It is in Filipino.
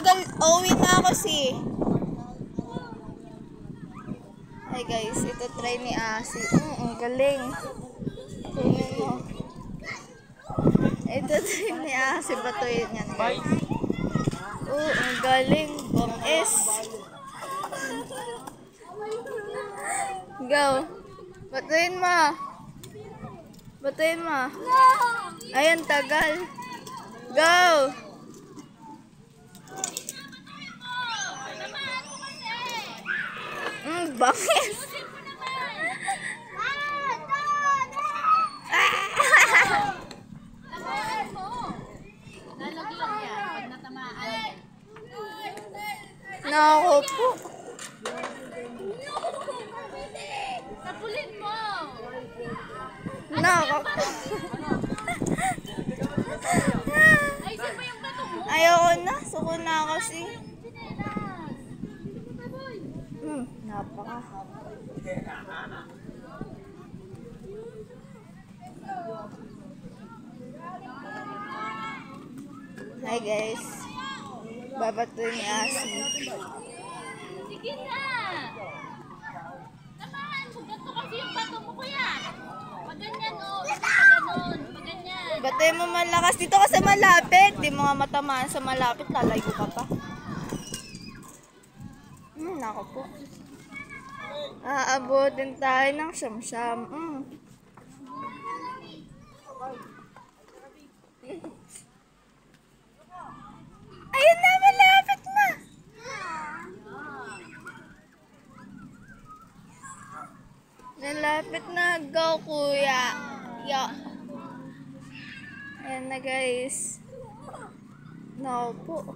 tagal. Uwi na ako si. Hi guys, ito try ni Asi. Ang galing. Tingnan mo. Ito try ni Asi. Batuin yan guys. Ang galing. Bong-es. Go. Batuin mo. Batuin mo. Ayan, tagal. Go. Bangis. Nalaglag yan pag natamaan. Nako po. Kapulin mo. Nako po. Ayusin mo yung bato mo. Ayoko na. Suko na kasi. Napaka. Hi guys. Babatuin ni Asi. Sige na. Tamaan mo. Ganito kasi yung bato mo, kuya. Pag ganyan, o. Pag ganun. Pag ganyan. Batuin mo malakas. Dito ka sa malapit. Di mo nga matamaan sa malapit. Lalayo ka pa. Nako po. Aabutin tayo ng siyam-siyam. Ayun na, malapit na. Malapit na. Go, kuya. Yo. Ayan na, guys. No po.